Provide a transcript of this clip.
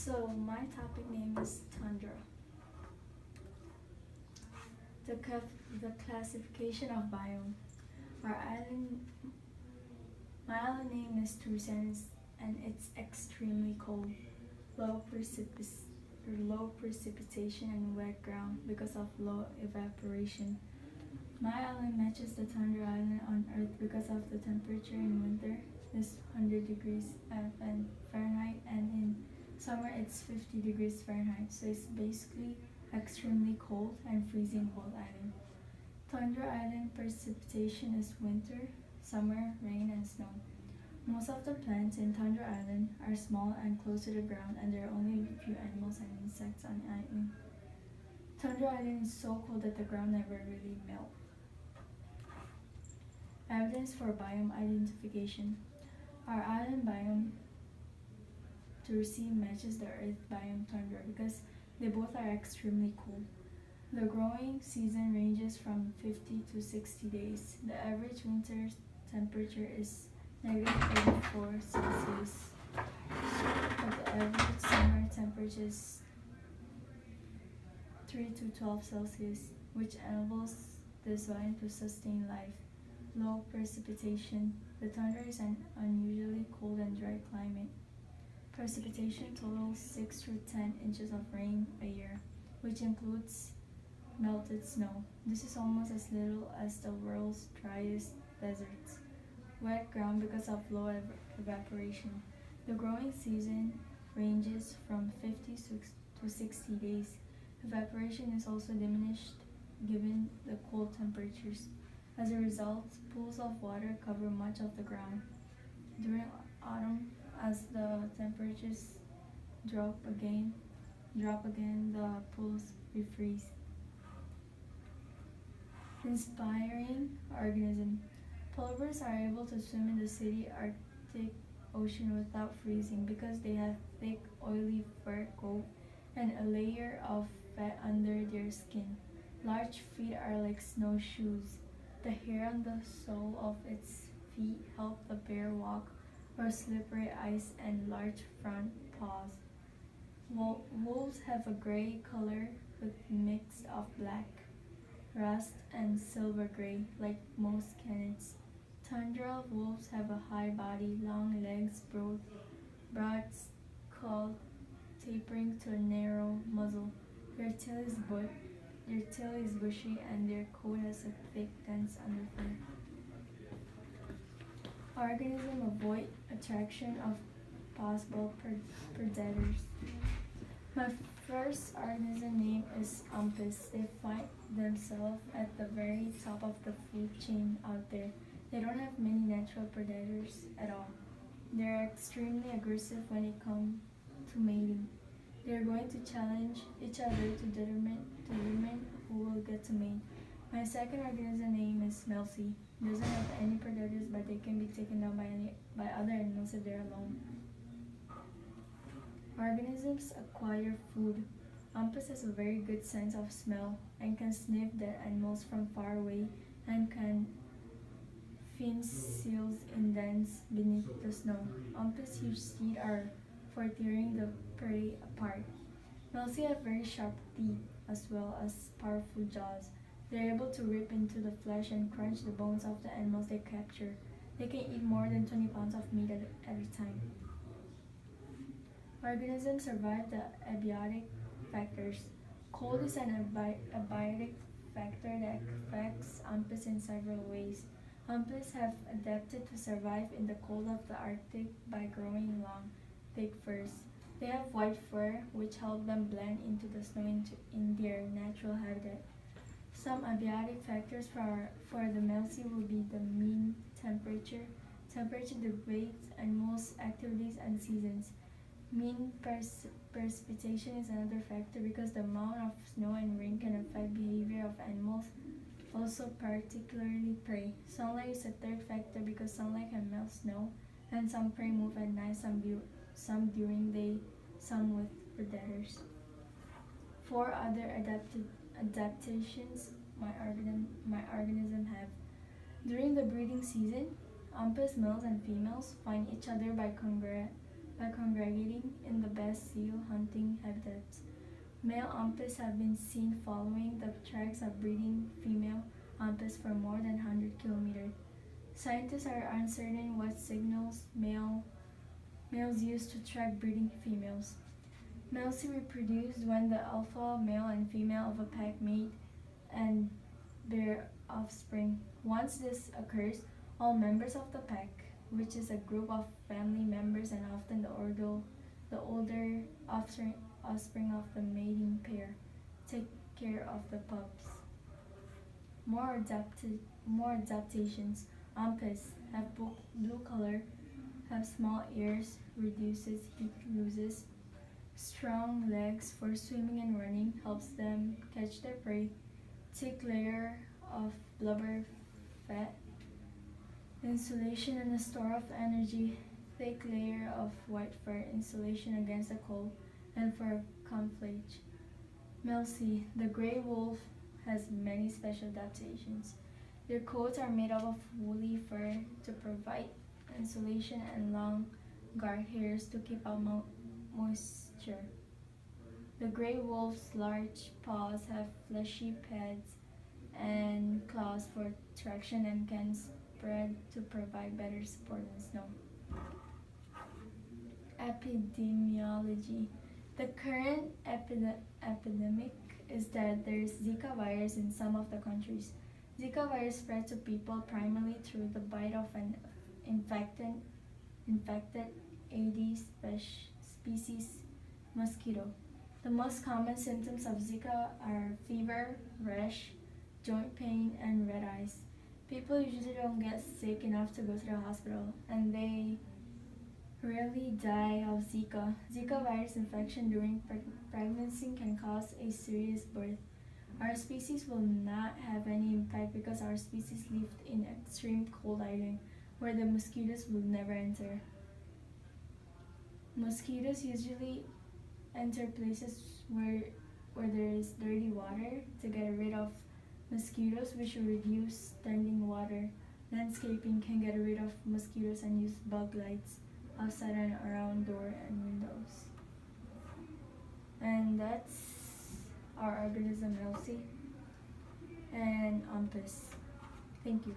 So my topic name is tundra. The classification of biome. Our island, my island name is Tucson, and it's extremely cold. Low low precipitation and wet ground because of low evaporation. My island matches the tundra island on Earth because of the temperature in winter is 100 degrees Fahrenheit, and in summer it's 50 degrees Fahrenheit. So it's basically extremely cold and freezing cold island. Tundra island precipitation is winter, summer, rain, and snow. Most of the plants in Tundra Island are small and close to the ground, and there are only a few animals and insects on the island. Tundra Island is so cold that the ground never really melts. Evidence for biome identification. Our island biome Tursi matches the Earth biome tundra because they both are extremely cold. The growing season ranges from 50 to 60 days. The average winter temperature is -34°C, but the average summer temperature is 3 to 12°C, which enables this biome to sustain life. Low precipitation. The tundra is an unusually cold and dry climate. Precipitation totals 6 to 10 inches of rain a year, which includes melted snow. This is almost as little as the world's driest deserts. Wet ground because of low evaporation. The growing season ranges from 50 to 60 days. Evaporation is also diminished given the cold temperatures. As a result, pools of water cover much of the ground. During autumn, as the temperatures drop again, the pools refreeze. Inspiring organism. Polar bears are able to swim in the city Arctic Ocean without freezing because they have thick, oily fur coat and a layer of fat under their skin. Large feet are like snowshoes. The hair on the sole of its feet help the bear walk over slippery ice and large front paws. Wolves have a gray color with mix of black, rust, and silver gray, like most canids. Tundra wolves have a high body, long legs, broad skull tapering to a narrow muzzle. Their tail is bushy, and their coat has a thick, dense underfur. Organisms avoid attraction of possible predators. My first organism name is umpis. They find themselves at the very top of the food chain out there. They don't have many natural predators at all. They are extremely aggressive when it comes to mating. They are going to challenge each other to determine who will get to mate. My second organism name is Melcy. Doesn't have any predators, but they can be taken down by other animals if they're alone. Organisms acquire food. Umpis has a very good sense of smell and can sniff dead animals from far away and can find seals in dens beneath the snow. Umpis' huge teeth are for tearing the prey apart. Melcy have very sharp teeth as well as powerful jaws. They are able to rip into the flesh and crunch the bones of the animals they capture. They can eat more than 20 pounds of meat at a time. Organisms survive the abiotic factors. Cold is an abiotic factor that affects umpis in several ways. Umpis have adapted to survive in the cold of the Arctic by growing long, thick furs. They have white fur, which help them blend into the snow in their natural habitat. Some abiotic factors for the Melcy will be the mean temperature dictates animals' activities and seasons. Mean precipitation is another factor because the amount of snow and rain can affect behavior of animals, also particularly prey. Sunlight is a third factor because sunlight can melt snow, and some prey move at night, some during day, some with predators. 4 other adaptations my organism have. During the breeding season, umpis males and females find each other by by congregating in the best seal hunting habitats. Male umpis have been seen following the tracks of breeding female umpis for more than 100 kilometers. Scientists are uncertain what signals males use to track breeding females. Males reproduce when the alpha male and female of a pack mate and bear offspring. Once this occurs, all members of the pack, which is a group of family members and often the older offspring of the mating pair, take care of the pups. More adaptations. Umpis have blue color, have small ears, reduces heat losses, strong legs for swimming and running, helps them catch their prey, thick layer of blubber fat, insulation and a store of energy, thick layer of white fur, insulation against the cold, and for camouflage. Melcy, the gray wolf, has many special adaptations. Their coats are made up of woolly fur to provide insulation and long guard hairs to keep out moisture. The gray wolf's large paws have fleshy pads and claws for traction and can spread to provide better support in snow. Epidemiology. The current epidemic is that there is Zika virus in some of the countries. Zika virus spreads to people primarily through the bite of an infected Aedes species mosquito. The most common symptoms of Zika are fever, rash, joint pain, and red eyes. People usually don't get sick enough to go to the hospital, and they rarely die of Zika. Zika virus infection during pregnancy can cause a serious birth. Our species will not have any impact because our species lived in extreme cold island where the mosquitoes will never enter. Mosquitoes usually enter places where there is dirty water to get rid of mosquitoes, which will reduce standing water. Landscaping can get rid of mosquitoes and use bug lights outside and around door and windows. And that's our organism Elsie and Umpis. Thank you.